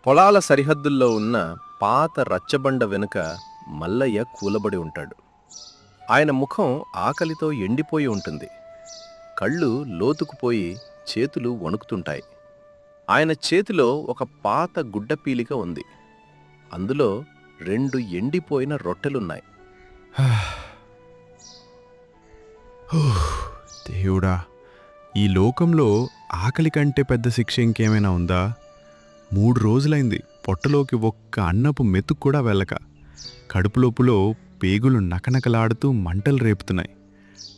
పొలాల సరిహద్దుల్లో ఉన్న పాత రచ్చబండ వెనుక మల్లయ్య కూలబడి ఉంటాడు. ఆయన ముఖం ఆకలితో ఎండిపోయి ఉంటుంది. కళ్ళు లోతుకుపోయి చేతులు వణుకుతుంటాయి. ఆయన చేతిలో ఒక పాత గుడ్డపీలిక ఉంది. అందులో 2 ఎండిపోయిన రొట్టెలున్నాయి. దేవుడా, ఈ లోకంలో ఆకలి కంటే పెద్ద శిక్ష ఇంకేమైనా ఉందా? 3 రోజులైంది పొట్టలోకి ఒక్క అన్నపు మెతుకు కూడా వెళ్ళక. కడుపులోపులో పేగులు నకనకలాడుతూ మంటలు రేపుతున్నాయి.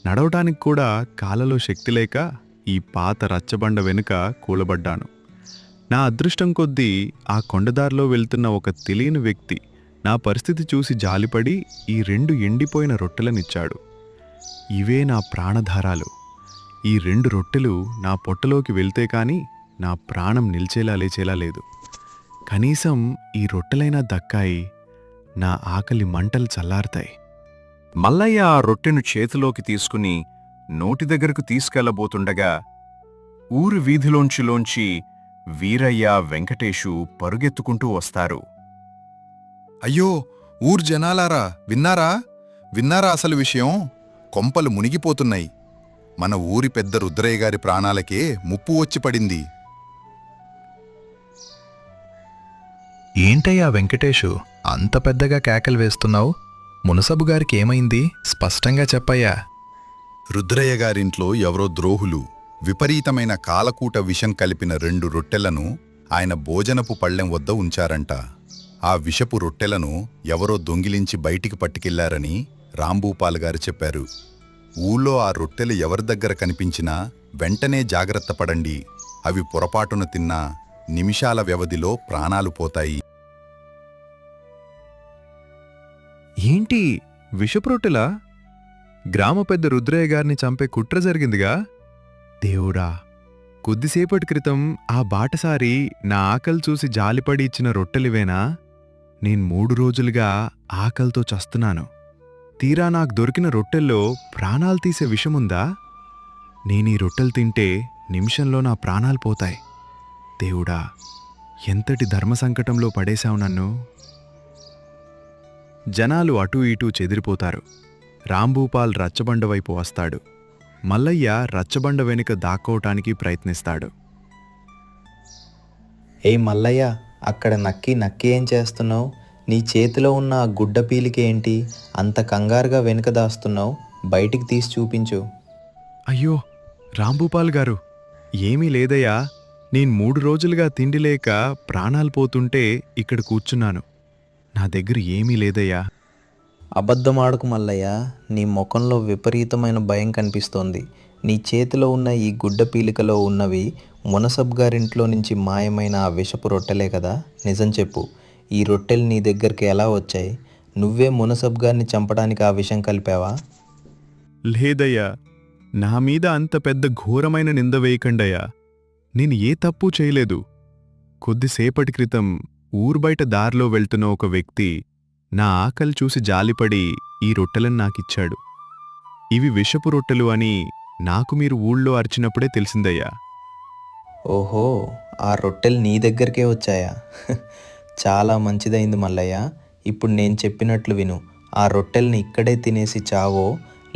నడవటానికి కూడా కాళ్ళలో శక్తి లేక ఈ పాత రచ్చబండ వెనుక కూలబడ్డాను. నా అదృష్టం కొద్దీ ఆ కొండదారిలో వెళ్తున్న ఒక తెలియని వ్యక్తి నా పరిస్థితి చూసి జాలిపడి ఈ 2 ఎండిపోయిన రొట్టెలనిచ్చాడు. ఇవే నా ప్రాణధారాలు. ఈ 2 రొట్టెలు నా పొట్టలోకి వెళ్తే కాని నా ప్రాణం నిల్చేలా లేచేలా లేదు. కనీసం ఈ రొట్టెలైనా దక్కాయి, నా ఆకలి మంటలు చల్లారుతాయి. మల్లయ్య ఆ రొట్టెను చేతిలోకి తీసుకుని నోటి దగ్గరకు తీసుకెళ్లబోతుండగా ఊరు వీధిలోంచి వీరయ్య, వెంకటేశు పరుగెత్తుకుంటూ వస్తారు. అయ్యో, ఊరు జనాలారా, విన్నారా అసలు విషయం? కొంపలు మునిగిపోతున్నాయి. మన ఊరి పెద్ద రుద్రయ్య గారి ప్రాణాలకే ముప్పు వచ్చి పడింది. ఏంటయ్యా వెంకటేశు, అంత పెద్దగా కేకలు వేస్తున్నావు? మునసబు గారికి ఏమైంది? స్పష్టంగా చెప్పయ్యా. రుద్రయ్య గారింట్లో ఎవరో ద్రోహులు విపరీతమైన కాలకూట విషం కలిపిన 2 రొట్టెలను ఆయన భోజనపు పళ్ళెం వద్ద ఉంచారంట. ఆ విషపు రొట్టెలను ఎవరో దొంగిలించి బయటికి పట్టుకెళ్లారని రాంభూపాల్ గారు చెప్పారు. ఊళ్ళో ఆ రొట్టెలు ఎవరి దగ్గర కనిపించినా వెంటనే జాగ్రత్త పడండి. అవి పొరపాటున తిన్నా నిమిషాల వ్యవధిలో ప్రాణాలు పోతాయి. ఏంటి, విషపు రొట్టెలా? గ్రామ పెద్ద రుద్రయ్య గారిని చంపే కుట్ర జరిగిందిగా? దేవుడా, కొద్దిసేపటి క్రితం ఆ బాటసారి నా ఆకలి చూసి జాలిపడి ఇచ్చిన రొట్టెలివేనా? నేను 3 రోజులుగా ఆకలితో చస్తున్నాను. తీరా నాకు దొరికిన రొట్టెల్లో ప్రాణాలు తీసే విషముందా? నేనీ రొట్టెలు తింటే నిమిషంలో నా ప్రాణాలు పోతాయి. దేవుడా, ఎంతటి ధర్మసంకటంలో పడేశావు నన్ను. జనాలు అటూ ఇటూ చెదిరిపోతారు. రాంభూపాల్ రచ్చబండ వైపు వస్తాడు. మల్లయ్య రచ్చబండ వెనుక దాక్కోవటానికి ప్రయత్నిస్తాడు. ఏ మల్లయ్య, అక్కడ నక్కి ఏం చేస్తున్నావు? నీ చేతిలో ఉన్న ఆ గుడ్డ పీలికేంటి అంత కంగారుగా వెనుక దాస్తున్నావు? బయటికి తీసి చూపించు. అయ్యో రాంభూపాల్ గారు, ఏమీ లేదయ్యా. నేను 3 రోజులుగా తిండి లేక ప్రాణాలు పోతుంటే ఇక్కడ కూర్చున్నాను. నా దగ్గర ఏమీ లేదయ్యా. అబద్ధమాడకు మల్లయ్య, నీ ముఖంలో విపరీతమైన భయం కనిపిస్తోంది. నీ చేతిలో ఉన్న ఈ గుడ్డ పీలికలో ఉన్నవి మునసబ్ గారింట్లో నుంచి మాయమైన ఆ విషపు రొట్టెలే కదా? నిజం చెప్పు, ఈ రొట్టెలు నీ దగ్గరికి ఎలా వచ్చాయి? నువ్వే మునసబ్ గారిని చంపడానికి ఆ విషం కలిపావా? లేదయ్యా, నా మీద అంత పెద్ద ఘోరమైన నింద వేయకండయ్యా. నేను ఏ తప్పు చేయలేదు. కొద్దిసేపటి క్రితం ఊర్బయట దారిలో వెళ్తున్న ఒక వ్యక్తి నా ఆకలి చూసి జాలిపడి ఈ రొట్టెలను నాకిచ్చాడు. ఇవి విషపు రొట్టెలు అని నాకు మీరు ఊళ్ళో అరిచినప్పుడే తెలిసిందయ్యా. ఓహో, ఆ రొట్టెలు నీ దగ్గరికే వచ్చాయా? చాలా మంచిదైంది మల్లయ్య. ఇప్పుడు నేను చెప్పినట్లు విను. ఆ రొట్టెల్ని ఇక్కడే తినేసి చావో,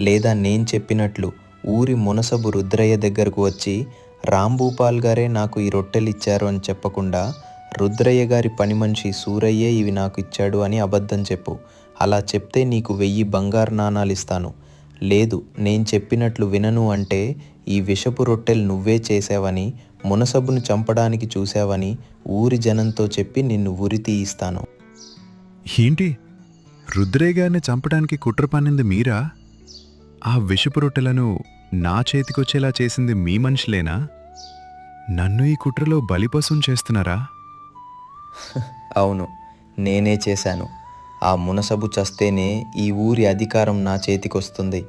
లేదా నేను చెప్పినట్లు ఊరి మునసబు రుద్రయ్య దగ్గరకు వచ్చి రాంభూపాల్ గారే నాకు ఈ రొట్టెలు ఇచ్చారు అని చెప్పకుండా రుద్రయ్య గారి పని మనిషి సూరయ్యే ఇవి నాకు ఇచ్చాడు అని అబద్ధం చెప్పు. అలా చెప్తే నీకు 1000 బంగారు నాణాలు ఇస్తాను. లేదు, నేను చెప్పినట్లు వినను అంటే ఈ విషపు రొట్టెలు నువ్వే చేసావని, మునసబును చంపడానికి చూశావని ఊరి జనంతో చెప్పి నిన్ను ఉరి తీయిస్తాను. ఏంటి, రుద్రయ్య గారిని చంపడానికి కుట్ర పన్నింది మీరా? ఆ విషపు రొట్టెలను నా చేతికొచ్చేలా చేసింది మీ మనుషులేనా? నన్ను ఈ కుట్రలో బలిపశుం చేస్తున్నారా? అవును, నేనే చేశాను. ఆ మునసబు చస్తేనే ఈ ఊరి అధికారం నా చేతికొస్తుంది.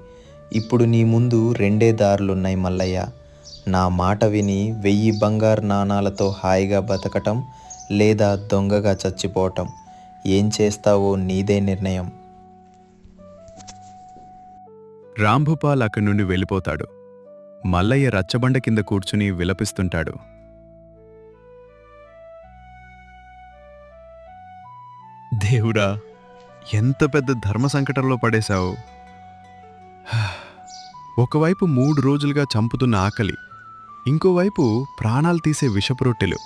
ఇప్పుడు నీ ముందు 2 దారులున్నాయి మల్లయ్య. నా మాట విని 1000 బంగారు నాణాలతో హాయిగా బతకటం, లేదా దొంగగా చచ్చిపోవటం. ఏం చేస్తావో నీదే నిర్ణయం. రాంభూపాల్ అక్కడి నుండి వెళ్ళిపోతాడు. మల్లయ్య రచ్చబండ కింద కూర్చుని విలపిస్తుంటాడు. దేవుడా, ఎంత పెద్ద ధర్మ సంకటంలో పడేశావు. ఒకవైపు 3 రోజులుగా చంపుతున్న ఆకలి, ఇంకోవైపు ప్రాణాలు తీసే విషపు రొట్టెలు.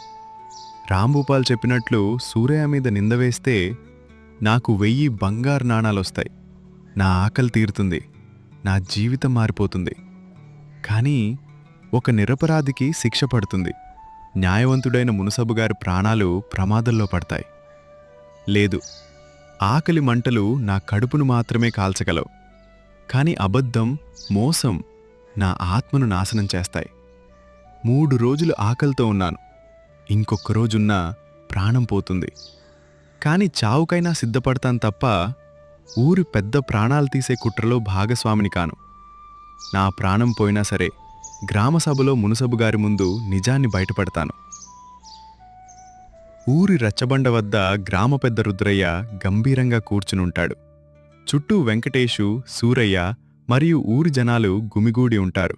రాంభూపాల్ చెప్పినట్లు సూరయ్య మీద నింద వేస్తే నాకు 1000 బంగారు నాణాలొస్తాయి. నా ఆకలి తీరుతుంది, నా జీవితం మారిపోతుంది. కానీ ఒక నిరపరాధికి శిక్ష పడుతుంది. న్యాయవంతుడైన మునసబుగారి ప్రాణాలు ప్రమాదంలో పడతాయి. లేదు, ఆకలి మంటలు నా కడుపును మాత్రమే కాల్చగలవు. కాని అబద్ధం, మోసం నా ఆత్మను నాశనం చేస్తాయి. 3 రోజులు ఆకలితో ఉన్నాను, ఇంకొక రోజున్నా ప్రాణం పోతుంది. కాని చావుకైనా సిద్ధపడతాను తప్ప ఊరి పెద్ద ప్రాణాలు తీసే కుట్రలో భాగస్వామిని కాను. నా ప్రాణం పోయినా సరే గ్రామసభలో మునసబుగారి ముందు నిజాన్ని బయటపడతాను. ఊరి రచ్చబండ వద్ద గ్రామ పెద్ద రుద్రయ్య గంభీరంగా కూర్చునుంటాడు. చుట్టూ వెంకటేశు, సూరయ్య మరియు ఊరి జనాలు గుమిగూడి ఉంటారు.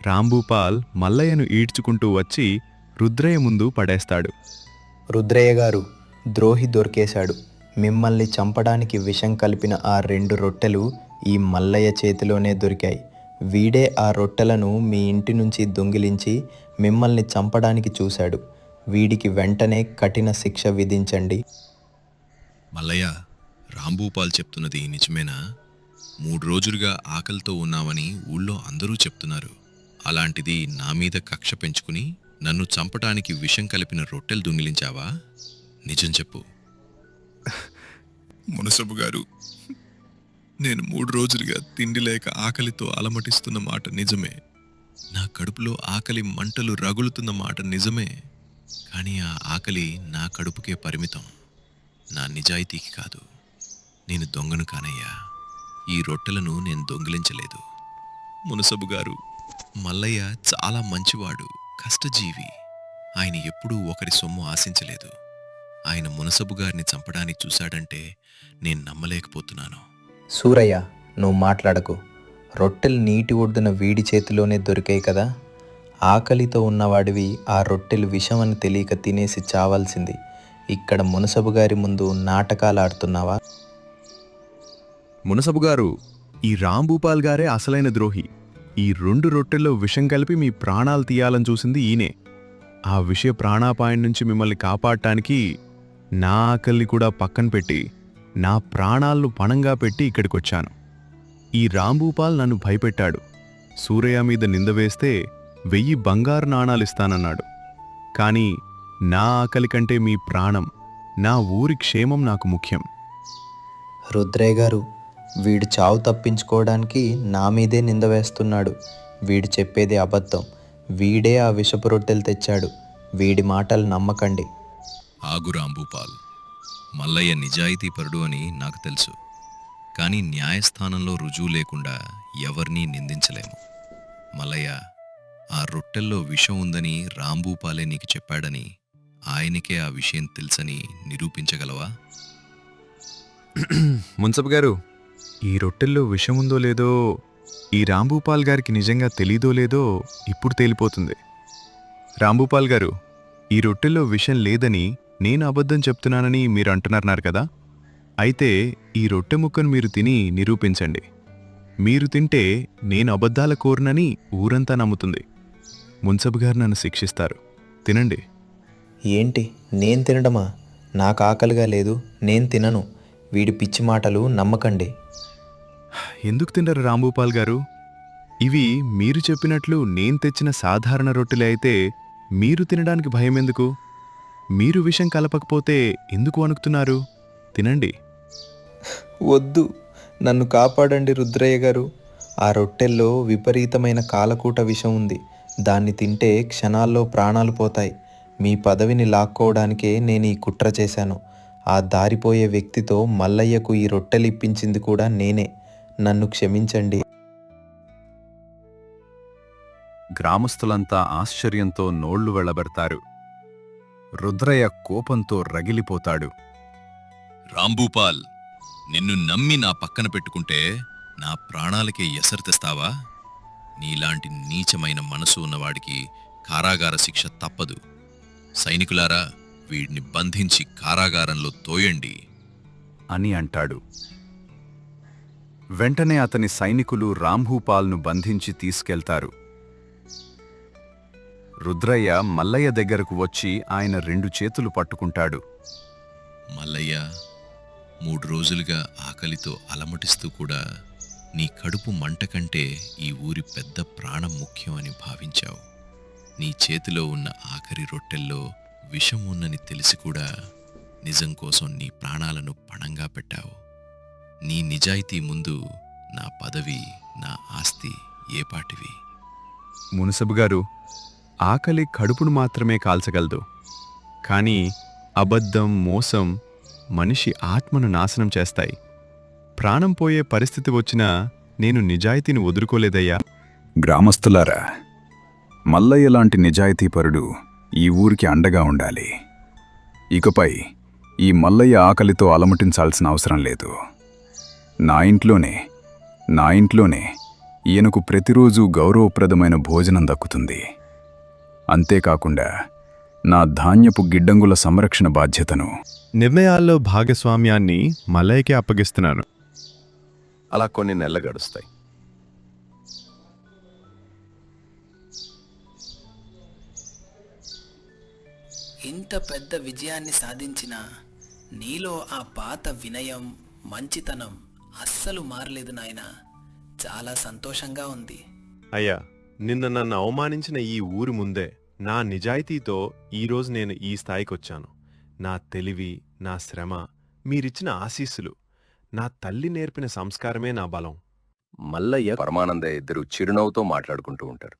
రాంభూపాల్ మల్లయ్యను ఈడ్చుకుంటూ వచ్చి రుద్రయ్య ముందు పడేస్తాడు. రుద్రయ్య గారు, ద్రోహి దొరికేశాడు. మిమ్మల్ని చంపడానికి విషం కలిపిన ఆ 2 రొట్టెలు ఈ మల్లయ్య చేతిలోనే దొరికాయి. వీడే ఆ రొట్టెలను మీ ఇంటి నుంచి దొంగిలించి మిమ్మల్ని చంపడానికి చూశాడు. వీడికి వెంటనే కఠిన శిక్ష విధించండి. మల్లయ్య, రాంభూపాల్ చెప్తున్నది నిజమేనా? 3 రోజులుగా ఆకలితో ఉన్నామని ఊళ్ళో అందరూ చెప్తున్నారు. అలాంటిది నా మీద కక్ష పెంచుకుని నన్ను చంపటానికి విషం కలిపిన రొట్టెలు దొంగిలించావా? నిజం చెప్పు. మునసబు గారు, నేను 3 రోజులుగా తిండి లేక ఆకలితో అలమటిస్తున్న మాట నిజమే. నా కడుపులో ఆకలి మంటలు రగులుతున్న మాట నిజమే. కానీ ఆ ఆకలి నా కడుపుకే పరిమితం, నా నిజాయితీకి కాదు. నేను దొంగను కానయ్యా. ఈ రొట్టెలను నేను దొంగిలించలేదు. మునసబు గారు, మల్లయ్య చాలా మంచివాడు, కష్టజీవి. ఆయన ఎప్పుడూ ఒకరి సొమ్ము ఆశించలేదు. ఆయన మునసబు గారిని చంపడానికి చూశాడంటే నేను నమ్మలేకపోతున్నాను. సూరయ్య, నువ్వు మాట్లాడకు. రొట్టెలు నీటి ఒడ్డున వీడి చేతిలోనే దొరికాయి కదా. ఆకలితో ఉన్నవాడివి ఆ రొట్టెలు విషమని తెలియక తినేసి చావాల్సింది. ఇక్కడ మునసబు గారి ముందు నాటకాలు ఆడుతున్నావా? మునసబుగారు, ఈ రాంభూపాల్ గారే అసలైన ద్రోహి. ఈ 2 రొట్టెల్లో విషం కలిపి మీ ప్రాణాలు తీయాలని చూసింది ఈయనే. ఆ విషయ ప్రాణాపాయం నుంచి మిమ్మల్ని కాపాడటానికి నా ఆకలిని కూడా పక్కన పెట్టి నా ప్రాణాలను పణంగా పెట్టి ఇక్కడికొచ్చాను. ఈ రాంభూపాల్ నన్ను భయపెట్టాడు. సూరయ్య మీద నింద వేస్తే 1000 బంగారు నాణాలిస్తానన్నాడు. కానీ నా ఆకలి కంటే మీ ప్రాణం, నా ఊరి క్షేమం నాకు ముఖ్యం. రుద్రయ్య గారు, వీడు చావు తప్పించుకోవడానికి నా మీదే నింద వేస్తున్నాడు. వీడు చెప్పేది అబద్ధం. వీడే ఆ విషపు రొట్టెలు తెచ్చాడు. వీడి మాటలు నమ్మకండి. ఆగు రాంభూపాల్, మల్లయ్య నిజాయితీపరుడు అని నాకు తెలుసు. కానీ న్యాయస్థానంలో రుజువు లేకుండా ఎవరినీ నిందించలేము. మల్లయ్య, ఆ రొట్టెల్లో విషం ఉందని రాంభూపాలే నీకు చెప్పాడని, ఆయనకే ఆ విషయం తెలుసని నిరూపించగలవా? మున్సబ్ గారు, ఈ రొట్టెల్లో విషముందో లేదో ఈ రాంభూపాల్ గారికి నిజంగా తెలీదో లేదో ఇప్పుడు తేలిపోతుంది. రాంభూపాల్ గారు, ఈ రొట్టెల్లో విషం లేదని నేను అబద్ధం చెప్తున్నానని మీరు అంటున్నారు కదా. అయితే ఈ రొట్టె ముక్కను మీరు తిని నిరూపించండి. మీరు తింటే నేను అబద్ధాల కోరునని ఊరంతా నమ్ముతుంది. మున్సబ్ గారు నన్ను శిక్షిస్తారు. తినండి. ఏంటి, నేను తినడమా? నాకు ఆకలిగా లేదు, నేను తినను. వీడి పిచ్చి మాటలు నమ్మకండి. ఎందుకు తినరు రాంభూపాల్ గారు? ఇవి మీరు చెప్పినట్లు నేను తెచ్చిన సాధారణ రొట్టెలే అయితే మీరు తినడానికి భయం ఎందుకు? మీరు విషం కలపకపోతే ఎందుకు వణుకుతున్నారు? తినండి. వద్దు, నన్ను కాపాడండి రుద్రయ్య గారు. ఆ రొట్టెల్లో విపరీతమైన కాలకూట విషం ఉంది. దాన్ని తింటే క్షణాల్లో ప్రాణాలు పోతాయి. మీ పదవిని లాక్కోవడానికే నేను ఈ కుట్ర చేశాను. ఆ దారిపోయే వ్యక్తితో మల్లయ్యకు ఈ రొట్టెలు ఇప్పించింది కూడా నేనే. నన్ను క్షమించండి. గ్రామస్తులంతా ఆశ్చర్యంతో నోళ్లు వెళ్లబెడతారు. రుద్రయ్య కోపంతో రగిలిపోతాడు. రాంభూపాల్, నిన్ను నమ్మి నా పక్కన పెట్టుకుంటే నా ప్రాణాలకే ఎసరు తెస్తావా? నీలాంటి నీచమైన మనసు ఉన్నవాడికి కారాగార శిక్ష తప్పదు. సైనికులారా, వీడిని బంధించి కారాగారంలో తోయండి. అని అంటాడు. వెంటనే అతని సైనికులు రాంభూపాల్ను బంధించి తీసుకెళ్తారు. రుద్రయ్య మల్లయ్య దగ్గరకు వచ్చి ఆయన 2 చేతులు పట్టుకుంటాడు. మల్లయ్య, 3 రోజులుగా ఆకలితో అలమటిస్తూ కూడా నీ కడుపు మంట కంటే ఈ ఊరి పెద్ద ప్రాణం ముఖ్యం అని భావించావు. నీ చేతిలో ఉన్న ఆఖరి రొట్టెల్లో విషం ఉన్నని తెలిసి కూడా నిజం కోసం నీ ప్రాణాలను పణంగా పెట్టావు. నీ నిజాయితీ ముందు నా పదవి, నా ఆస్తి ఏపాటివి? మునసబు గారు, ఆకలి కడుపును మాత్రమే కాల్చగలదు, కానీ అబద్ధం, మోసం మనిషి ఆత్మను నాశనం చేస్తాయి. ప్రాణం పోయే పరిస్థితి వచ్చినా నేను నిజాయితీని వదులుకోలేదయ్యా. గ్రామస్తులారా, మల్లయ్య లాంటి నిజాయితీపరుడు ఈ ఊరికి అండగా ఉండాలి. ఇకపై ఈ మల్లయ్య ఆకలితో అలమటించాల్సిన అవసరం లేదు. నా ఇంట్లోనే ఈయనకు ప్రతిరోజు గౌరవప్రదమైన భోజనం దక్కుతుంది. అంతేకాకుండా నా ధాన్యపు గిడ్డంగుల సంరక్షణ బాధ్యతను నిర్ణయాల్లో భాగస్వామ్యాన్ని మల్లయ్యకే అప్పగిస్తున్నాను. అలా కొన్ని నెలలు గడుస్తాయి. ఇంత పెద్ద విజయాన్ని సాధించిన నీలో ఆ పాత వినయం, మంచితనం అస్సలు మారలేదు నాయనా. చాలా సంతోషంగా ఉంది. అయ్యా, నిన్న నన్ను అవమానించిన ఈ ఊరి ముందే నా నిజాయితీతో ఈరోజు నేను ఈ స్థాయికొచ్చాను. నా తెలివి, నా శ్రమ, మీరిచ్చిన ఆశీస్సులు, నా తల్లి నేర్పిన సంస్కారమే నా బలం. మల్లయ్య, పరమానందయ్య ఇద్దరు చిరునవ్వుతో మాట్లాడుకుంటూ ఉంటారు.